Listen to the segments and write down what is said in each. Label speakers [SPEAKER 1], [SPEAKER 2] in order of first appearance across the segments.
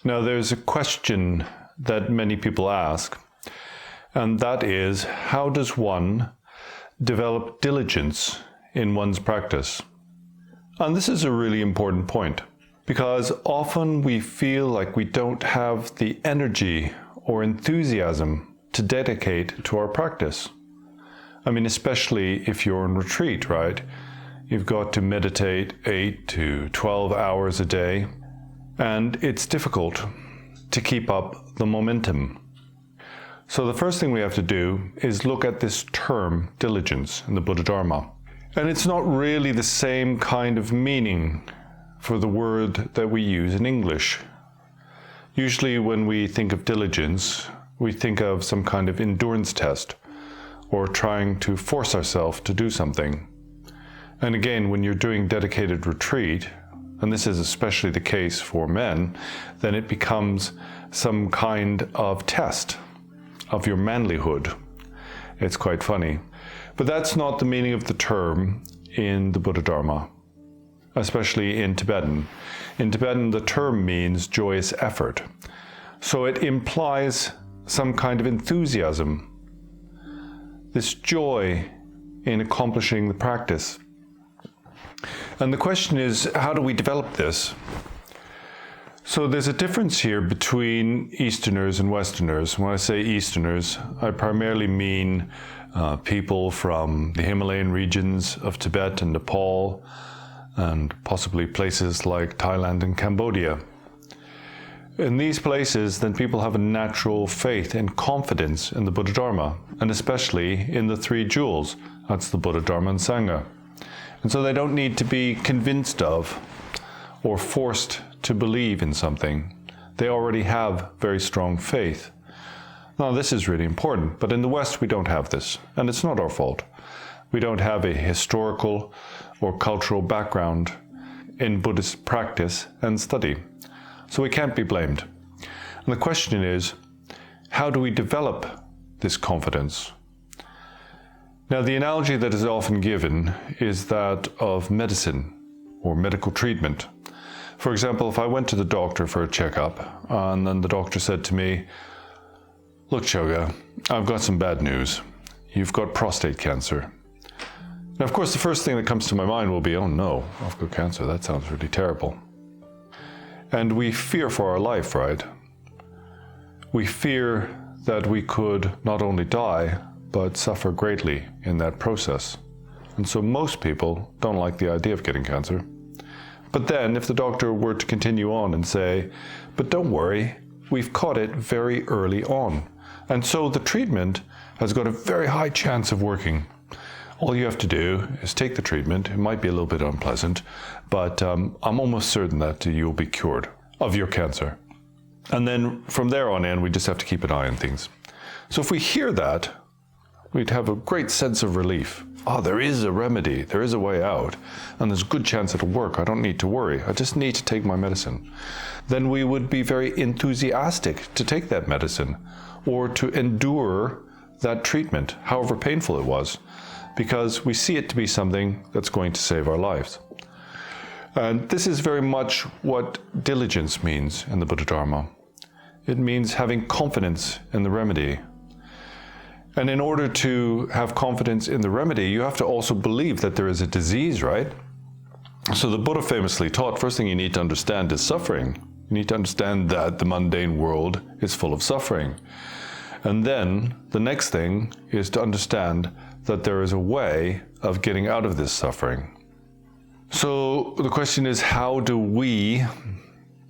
[SPEAKER 1] Now, there's a question that many people ask, and that is, how does one develop diligence in one's practice? And this is a really important point, because often we feel like we don't have the energy or enthusiasm to dedicate to our practice. I mean, especially if you're on retreat, right? You've got to meditate 8 to 12 hours a day, and it's difficult to keep up the momentum. So the first thing we have to do is look at this term, diligence, in the Buddha Dharma. And it's not really the same kind of meaning for the word that we use in English. Usually when we think of diligence, we think of some kind of endurance test or trying to force ourselves to do something. And again, when you're doing dedicated retreat, and this is especially the case for men, then it becomes some kind of test of your manlyhood. It's quite funny. But that's not the meaning of the term in the Buddha Dharma, especially in Tibetan. In Tibetan, the term means joyous effort. So it implies some kind of enthusiasm, this joy in accomplishing the practice. And the question is, how do we develop this? So there's a difference here between Easterners and Westerners. When I say Easterners, I primarily mean people from the Himalayan regions of Tibet and Nepal, and possibly places like Thailand and Cambodia. In these places, then people have a natural faith and confidence in the Buddha Dharma, and especially in the three jewels. That's the Buddha Dharma and Sangha. And so they don't need to be convinced of or forced to believe in something. They already have very strong faith. Now, this is really important, but in the West we don't have this, and it's not our fault. We don't have a historical or cultural background in Buddhist practice and study, so we can't be blamed. And the question is, how do we develop this confidence? Now, the analogy that is often given is that of medicine or medical treatment. For example, if I went to the doctor for a checkup, and then the doctor said to me, "Look, Choga, I've got some bad news. You've got prostate cancer." Now, of course, the first thing that comes to my mind will be, oh no, I've got cancer. That sounds really terrible. And we fear for our life, right? We fear that we could not only die, but suffer greatly in that process. And so most people don't like the idea of getting cancer. But then if the doctor were to continue on and say, "But don't worry, we've caught it very early on. And so the treatment has got a very high chance of working. All you have to do is take the treatment. It might be a little bit unpleasant, but I'm almost certain that you'll be cured of your cancer." And then from there on in, we just have to keep an eye on things. So if we hear that, we'd have a great sense of relief. Oh, there is a remedy, there is a way out, and there's a good chance it'll work. I don't need to worry. I just need to take my medicine. Then we would be very enthusiastic to take that medicine or to endure that treatment, however painful it was, because we see it to be something that's going to save our lives. And this is very much what diligence means in the Buddha Dharma. It means having confidence in the remedy. And in order to have confidence in the remedy, you have to also believe that there is a disease, right? So the Buddha famously taught, first thing you need to understand is suffering. You need to understand that the mundane world is full of suffering. And then the next thing is to understand that there is a way of getting out of this suffering. So the question is, how do we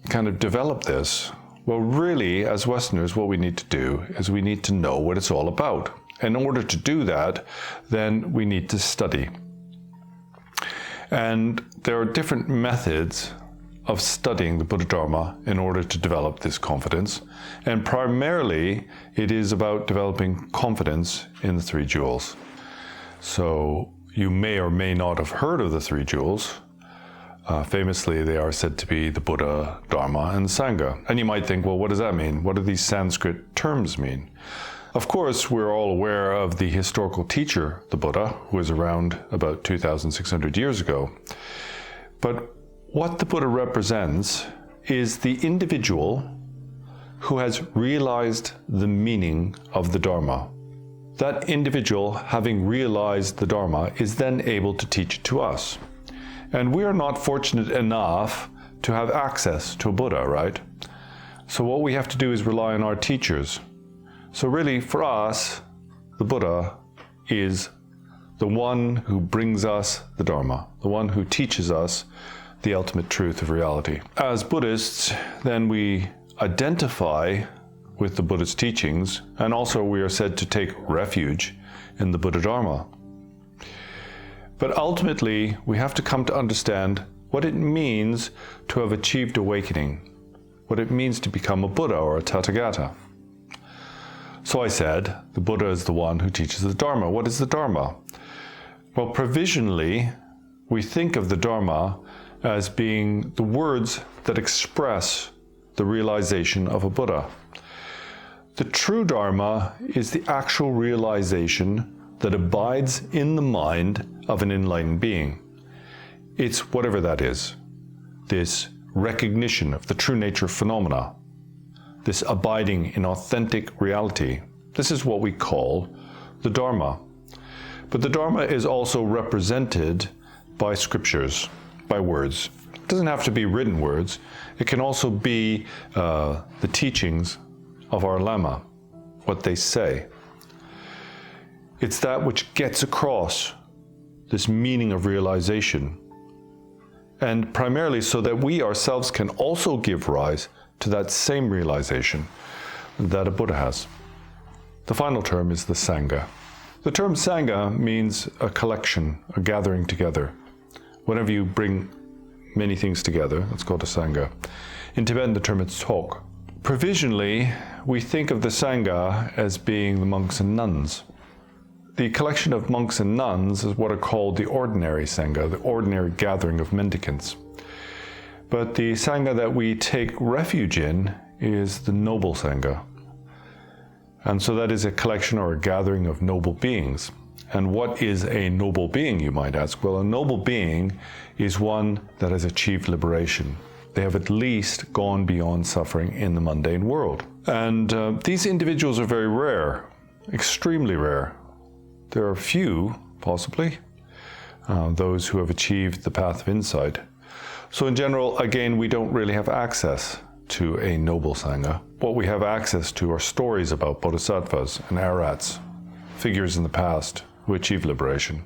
[SPEAKER 1] kind of develop this? Well, really, as Westerners, what we need to do is we need to know what it's all about. In order to do that, then we need to study. And there are different methods of studying the Buddha Dharma in order to develop this confidence. And primarily, it is about developing confidence in the three jewels. So you may or may not have heard of the three jewels. Famously, they are said to be the Buddha, Dharma, and Sangha. And you might think, well, what does that mean? What do these Sanskrit terms mean? Of course, we're all aware of the historical teacher, the Buddha, who was around about 2,600 years ago. But what the Buddha represents is the individual who has realized the meaning of the Dharma. That individual, having realized the Dharma, is then able to teach it to us. And we are not fortunate enough to have access to a Buddha, right? So what we have to do is rely on our teachers. So really, for us, the Buddha is the one who brings us the Dharma, the one who teaches us the ultimate truth of reality. As Buddhists, then we identify with the Buddha's teachings, and also we are said to take refuge in the Buddha Dharma. But ultimately, we have to come to understand what it means to have achieved awakening, what it means to become a Buddha or a Tathagata. So I said, the Buddha is the one who teaches the Dharma. What is the Dharma? Well, provisionally, we think of the Dharma as being the words that express the realization of a Buddha. The true Dharma is the actual realization that abides in the mind of an enlightened being. It's whatever that is, this recognition of the true nature of phenomena, this abiding in authentic reality. This is what we call the Dharma. But the Dharma is also represented by scriptures, by words. It doesn't have to be written words. It can also be the teachings of our Lama, what they say. It's that which gets across this meaning of realization, and primarily so that we ourselves can also give rise to that same realization that a Buddha has. The final term is the Sangha. The term Sangha means a collection, a gathering together. Whenever you bring many things together, that's called a Sangha. In Tibetan, the term is Tok. Provisionally, we think of the Sangha as being the monks and nuns. The collection of monks and nuns is what are called the ordinary Sangha, the ordinary gathering of mendicants. But the Sangha that we take refuge in is the noble Sangha. And so that is a collection or a gathering of noble beings. And what is a noble being, you might ask? Well, a noble being is one that has achieved liberation. They have at least gone beyond suffering in the mundane world. And these individuals are very rare, extremely rare. There are few, possibly, those who have achieved the path of insight. So in general, again, we don't really have access to a noble Sangha. What we have access to are stories about bodhisattvas and arhats, figures in the past who achieved liberation.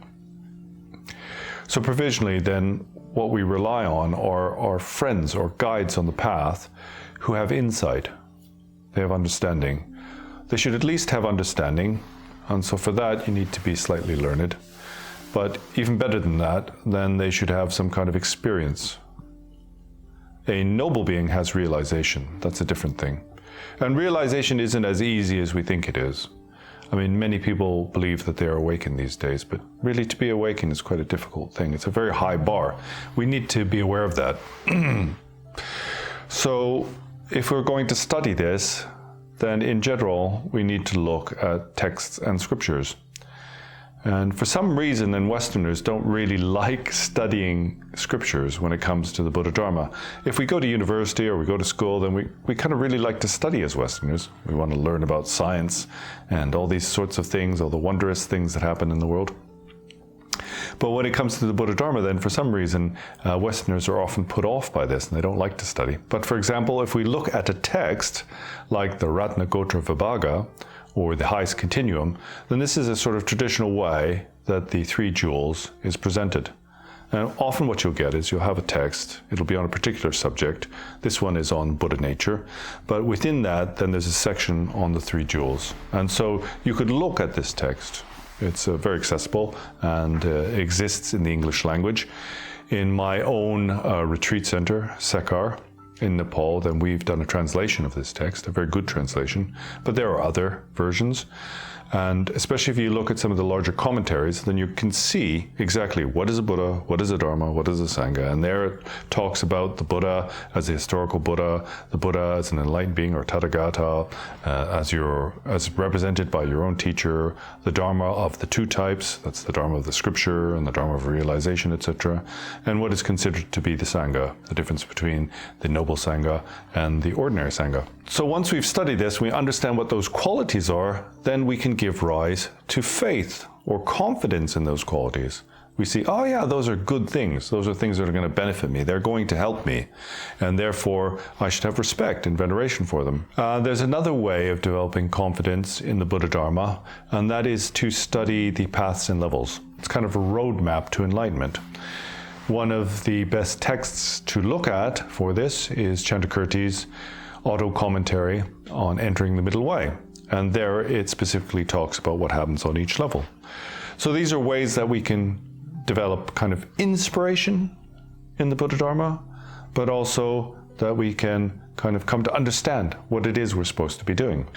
[SPEAKER 1] So provisionally then, what we rely on are friends or guides on the path who have insight. They have understanding. They should at least have understanding, and so for that you need to be slightly learned. But even better than that, then they should have some kind of experience. A noble being has realization. That's a different thing. And realization isn't as easy as we think it is. I mean, many people believe that they are awakened these days, but really to be awakened is quite a difficult thing. It's a very high bar. We need to be aware of that. So if we're going to study this, then in general, we need to look at texts and scriptures. And for some reason, then Westerners don't really like studying scriptures when it comes to the Buddha Dharma. If we go to university or we go to school, then we kind of really like to study as Westerners. We want to learn about science and all these sorts of things, all the wondrous things that happen in the world. But when it comes to the Buddha Dharma, then for some reason, Westerners are often put off by this and they don't like to study. But for example, if we look at a text like the Ratnagotravibhaga, or the highest continuum, then this is a sort of traditional way that the three jewels is presented. And often what you'll get is you'll have a text, it'll be on a particular subject. This one is on Buddha nature, but within that, then there's a section on the three jewels. And so you could look at this text. It's very accessible and exists in the English language. In my own retreat center, Sekar, in Nepal, then we've done a translation of this text, a very good translation, but there are other versions. And especially if you look at some of the larger commentaries, then you can see exactly what is a Buddha, what is a Dharma, what is a Sangha. And there it talks about the Buddha as the historical Buddha, the Buddha as an enlightened being or Tathagata, as represented by your own teacher, the Dharma of the two types, that's the Dharma of the scripture and the Dharma of realization, etc. And what is considered to be the Sangha, the difference between the noble Sangha and the ordinary Sangha. So once we've studied this, we understand what those qualities are, then we can give rise to faith or confidence in those qualities. We see, oh yeah, those are good things. Those are things that are going to benefit me. They're going to help me. And therefore, I should have respect and veneration for them. There's another way of developing confidence in the Buddha Dharma, and that is to study the paths and levels. It's kind of a roadmap to enlightenment. One of the best texts to look at for this is Chandrakirti's auto-commentary on entering the middle way. And there it specifically talks about what happens on each level. So these are ways that we can develop kind of inspiration in the Buddha Dharma, but also that we can kind of come to understand what it is we're supposed to be doing.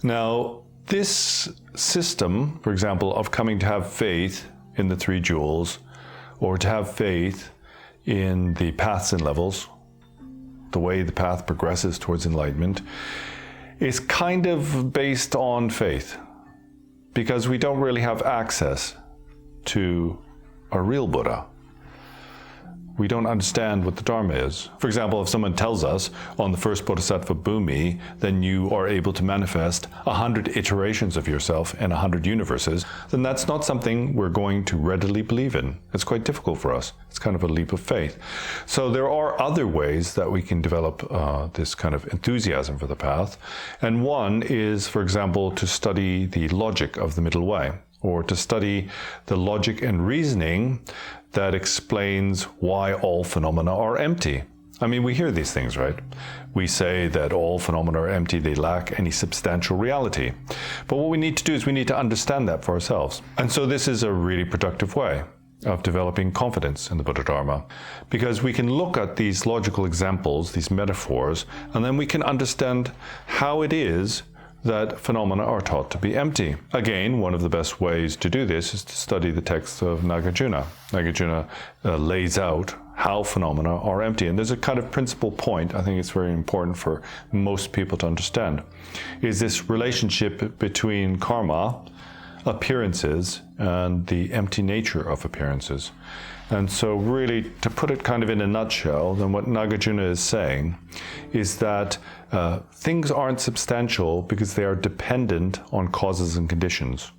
[SPEAKER 1] Now, this system, for example, of coming to have faith in the three jewels, or to have faith in the paths and levels, the way the path progresses towards enlightenment, is kind of based on faith, because we don't really have access to a real Buddha. We don't understand what the Dharma is. For example, if someone tells us on the first Bodhisattva Bhumi, then you are able to manifest 100 iterations of yourself in 100 universes, then that's not something we're going to readily believe in. It's quite difficult for us. It's kind of a leap of faith. So there are other ways that we can develop this kind of enthusiasm for the path. And one is, for example, to study the logic of the middle way, or to study the logic and reasoning that explains why all phenomena are empty. I mean, we hear these things, right? We say that all phenomena are empty, they lack any substantial reality. But what we need to do is we need to understand that for ourselves. And so this is a really productive way of developing confidence in the Buddha Dharma, because we can look at these logical examples, these metaphors, and then we can understand how it is that phenomena are taught to be empty. Again, one of the best ways to do this is to study the texts of Nagajuna. Nagajuna lays out how phenomena are empty. And there's a kind of principal point, I think it's very important for most people to understand, is this relationship between karma, appearances, and the empty nature of appearances. And so really, to put it kind of in a nutshell, then what Nagajuna is saying is that things aren't substantial because they are dependent on causes and conditions.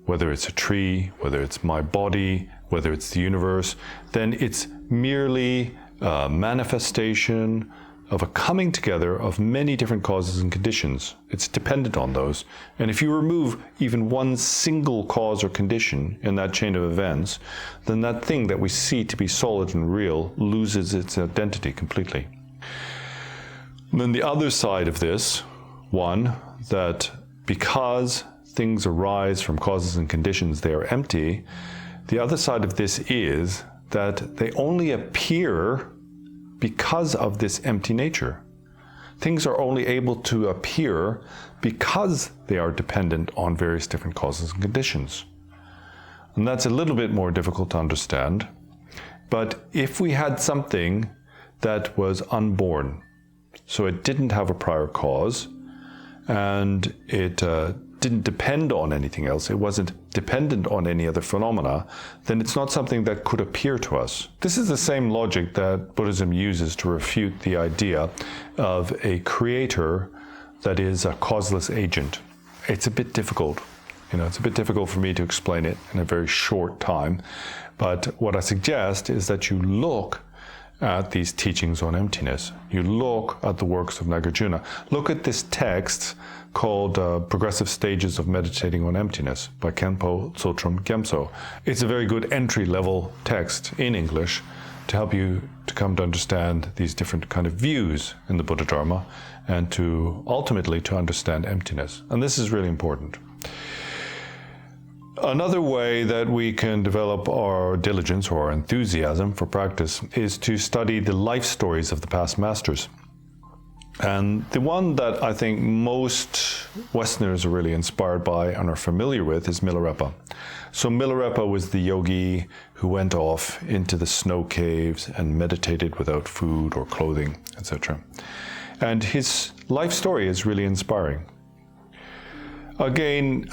[SPEAKER 1] Whether it's a tree, whether it's my body, whether it's the universe, then it's merely a manifestation of a coming together of many different causes and conditions. It's dependent on those. And if you remove even one single cause or condition in that chain of events, then that thing that we see to be solid and real loses its identity completely. And then the other side of this, one, that because things arise from causes and conditions, they are empty. The other side of this is that they only appear because of this empty nature. Things are only able to appear because they are dependent on various different causes and conditions. And that's a little bit more difficult to understand. But if we had something that was unborn, so it didn't have a prior cause, and it didn't depend on anything else, it wasn't dependent on any other phenomena, then it's not something that could appear to us. This is the same logic that Buddhism uses to refute the idea of a creator that is a causeless agent. It's a bit difficult. It's a bit difficult for me to explain it in a very short time. But what I suggest is that you look at these teachings on emptiness. You look at the works of Nagajuna. Look at this text called Progressive Stages of Meditating on Emptiness by Khenpo, Tsultrim, Gyamtso. It's a very good entry-level text in English to help you to come to understand these different kind of views in the Buddha Dharma and to ultimately to understand emptiness. And this is really important. Another way that we can develop our diligence or our enthusiasm for practice is to study the life stories of the past masters. And the one that I think most Westerners are really inspired by and are familiar with is Milarepa. So Milarepa was the yogi who went off into the snow caves and meditated without food or clothing, etc. And his life story is really inspiring. Again,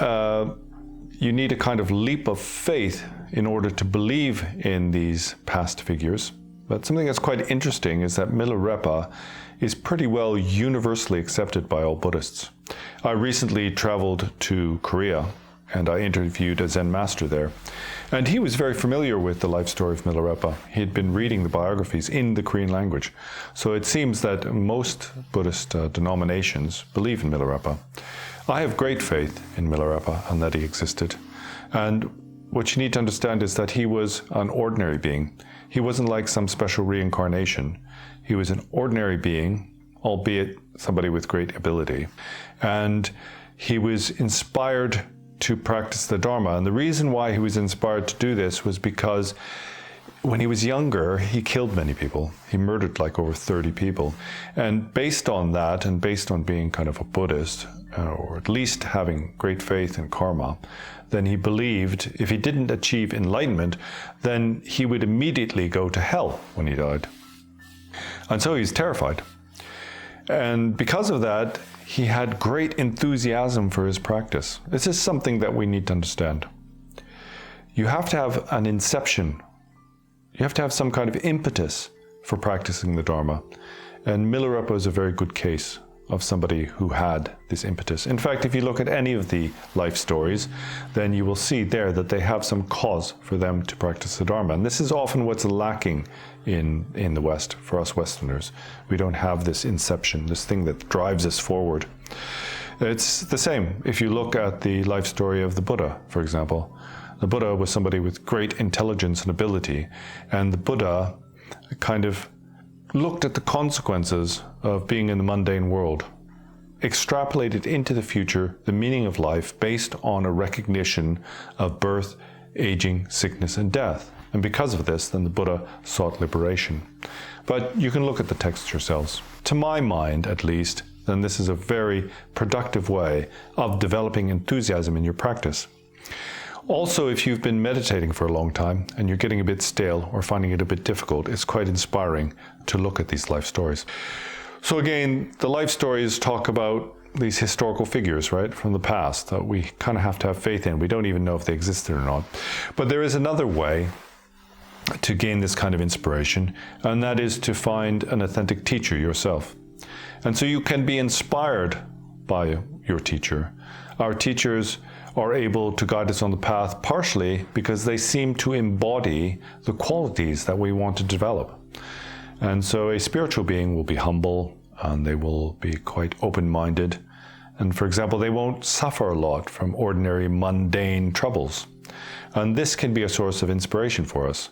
[SPEAKER 1] you need a kind of leap of faith in order to believe in these past figures. But something that's quite interesting is that Milarepa is pretty well universally accepted by all Buddhists. I recently traveled to Korea and I interviewed a Zen master there. And he was very familiar with the life story of Milarepa. He had been reading the biographies in the Korean language. So it seems that most Buddhist denominations believe in Milarepa. I have great faith in Milarepa and that he existed. And what you need to understand is that he was an ordinary being. He wasn't like some special reincarnation. He was an ordinary being, albeit somebody with great ability. And he was inspired to practice the Dharma. And the reason why he was inspired to do this was because when he was younger, he killed many people. He murdered like over 30 people. And based on that, and based on being kind of a Buddhist, or at least having great faith in karma, then he believed if he didn't achieve enlightenment, then he would immediately go to hell when he died. And so he's terrified. And because of that, he had great enthusiasm for his practice. This is something that we need to understand. You have to have an inception. You have to have some kind of impetus for practicing the Dharma. And Milarepa is a very good case of somebody who had this impetus. In fact, if you look at any of the life stories, then you will see there that they have some cause for them to practice the Dharma. And this is often what's lacking in the West, for us Westerners. We don't have this inception, this thing that drives us forward. It's the same if you look at the life story of the Buddha, for example. The Buddha was somebody with great intelligence and ability, and the Buddha kind of looked at the consequences of being in the mundane world, extrapolated into the future the meaning of life based on a recognition of birth, aging, sickness, and death. And because of this, then the Buddha sought liberation. But you can look at the text yourselves. To my mind, at least, then this is a very productive way of developing enthusiasm in your practice. Also, if you've been meditating for a long time and you're getting a bit stale or finding it a bit difficult, it's quite inspiring to look at these life stories. So again, the life stories talk about these historical figures, right, from the past that we kind of have to have faith in. We don't even know if they existed or not. But there is another way to gain this kind of inspiration, and that is to find an authentic teacher yourself. And so you can be inspired by your teacher. Our teachers are able to guide us on the path partially because they seem to embody the qualities that we want to develop. And so a spiritual being will be humble and they will be quite open-minded. And for example, they won't suffer a lot from ordinary mundane troubles. And this can be a source of inspiration for us.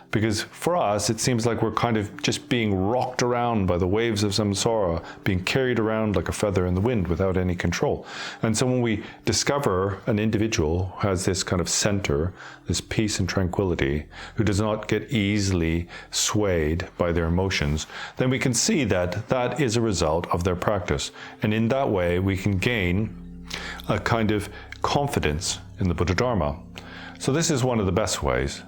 [SPEAKER 1] Because for us, it seems like we're kind of just being rocked around by the waves of samsara, being carried around like a feather in the wind without any control. And so when we discover an individual who has this kind of center, this peace and tranquility, who does not get easily swayed by their emotions, then we can see that that is a result of their practice. And in that way, we can gain a kind of confidence in the Buddha Dharma. So this is one of the best ways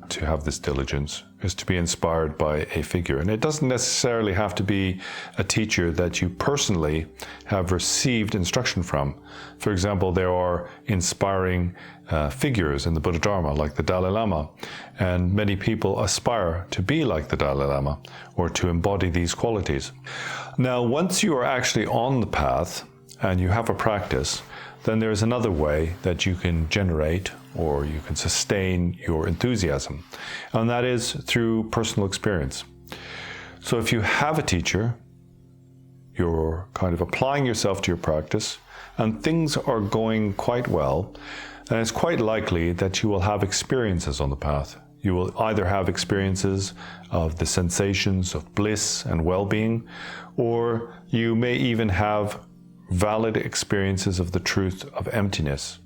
[SPEAKER 1] to have this diligence, is to be inspired by a figure. And it doesn't necessarily have to be a teacher that you personally have received instruction from. For example, there are inspiring figures in the Buddha Dharma, like the Dalai Lama. And many people aspire to be like the Dalai Lama, or to embody these qualities. Now, once you are actually on the path, and you have a practice, then there's another way that you can generate or you can sustain your enthusiasm, and that is through personal experience. So if you have a teacher, you're kind of applying yourself to your practice, and things are going quite well, then it's quite likely that you will have experiences on the path. You will either have experiences of the sensations of bliss and well-being, or you may even have valid experiences of the truth of emptiness.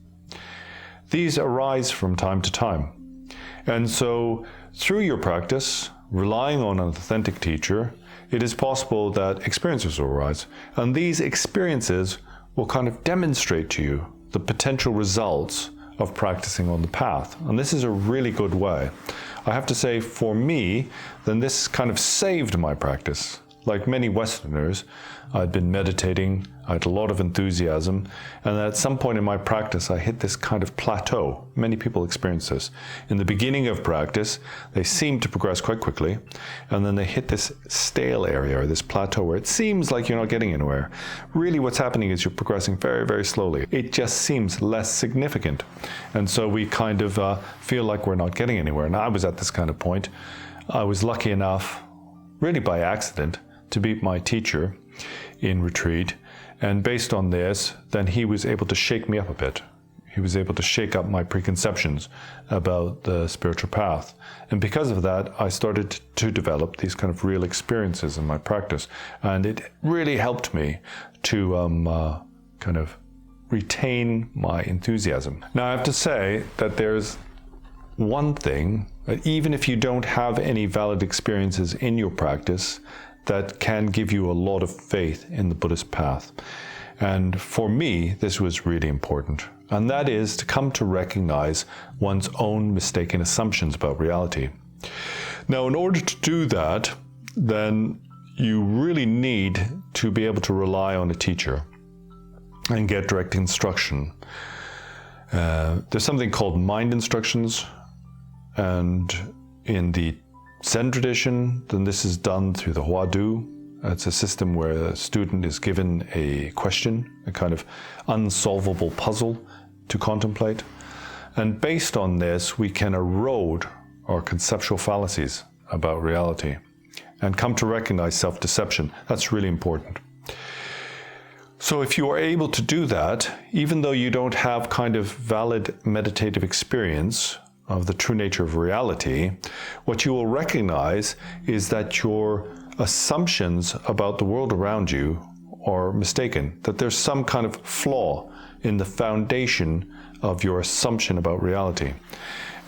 [SPEAKER 1] These arise from time to time. And so through your practice, relying on an authentic teacher, it is possible that experiences will arise. And these experiences will kind of demonstrate to you the potential results of practicing on the path. And this is a really good way. I have to say, for me, then this kind of saved my practice. Like many Westerners, I'd been meditating, I had a lot of enthusiasm, and at some point in my practice, I hit this kind of plateau. Many people experience this. In the beginning of practice, they seem to progress quite quickly, and then they hit this stale area, or this plateau, where it seems like you're not getting anywhere. Really, what's happening is you're progressing very, very slowly. It just seems less significant. And so we kind of feel like we're not getting anywhere. And I was at this kind of point. I was lucky enough, really by accident, to meet my teacher in retreat, and based on this, then he was able to shake me up a bit. He was able to shake up my preconceptions about the spiritual path, and because of that, I started to develop these kind of real experiences in my practice, and it really helped me to kind of retain my enthusiasm. Now, I have to say that there's one thing, that even if you don't have any valid experiences in your practice, that can give you a lot of faith in the Buddhist path. And for me, this was really important. And that is to come to recognize one's own mistaken assumptions about reality. Now, in order to do that, then you really need to be able to rely on a teacher and get direct instruction. There's something called mind instructions, and in the Zen tradition, then this is done through the Huadu. It's a system where a student is given a question, a kind of unsolvable puzzle to contemplate. And based on this, we can erode our conceptual fallacies about reality and come to recognize self-deception. That's really important. So if you are able to do that, even though you don't have kind of valid meditative experience of the true nature of reality, what you will recognize is that your assumptions about the world around you are mistaken, that there's some kind of flaw in the foundation of your assumption about reality.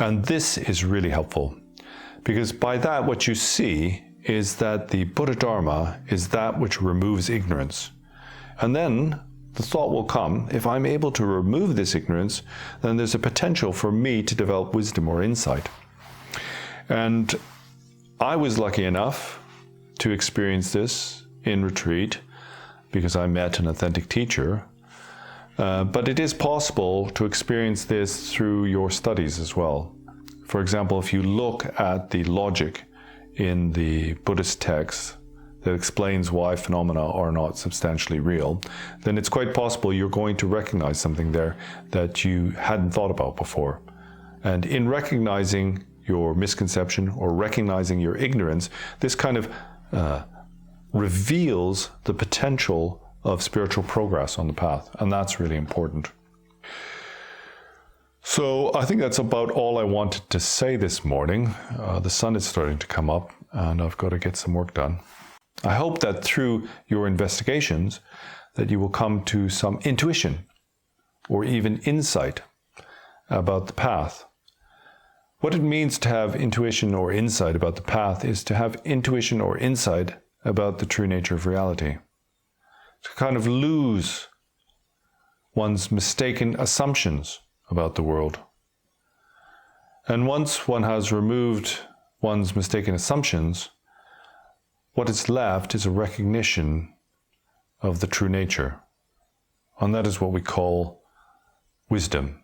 [SPEAKER 1] And this is really helpful, because by that what you see is that the Buddha Dharma is that which removes ignorance. And then the thought will come, if I'm able to remove this ignorance, then there's a potential for me to develop wisdom or insight. And I was lucky enough to experience this in retreat because I met an authentic teacher. But it is possible to experience this through your studies as well. For example, if you look at the logic in the Buddhist texts that explains why phenomena are not substantially real, then it's quite possible you're going to recognize something there that you hadn't thought about before. And in recognizing your misconception or recognizing your ignorance, this kind of reveals the potential of spiritual progress on the path, and that's really important. So I think that's about all I wanted to say this morning. The sun is starting to come up and I've got to get some work done. I hope that through your investigations that you will come to some intuition or even insight about the path. What it means to have intuition or insight about the path is to have intuition or insight about the true nature of reality. To kind of lose one's mistaken assumptions about the world. And once one has removed one's mistaken assumptions, what is left is a recognition of the true nature. And that is what we call wisdom.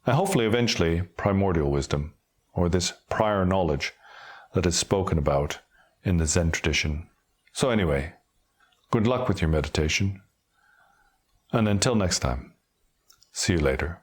[SPEAKER 1] And hopefully eventually primordial wisdom, or this prior knowledge that is spoken about in the Zen tradition. So anyway, good luck with your meditation. And until next time, see you later.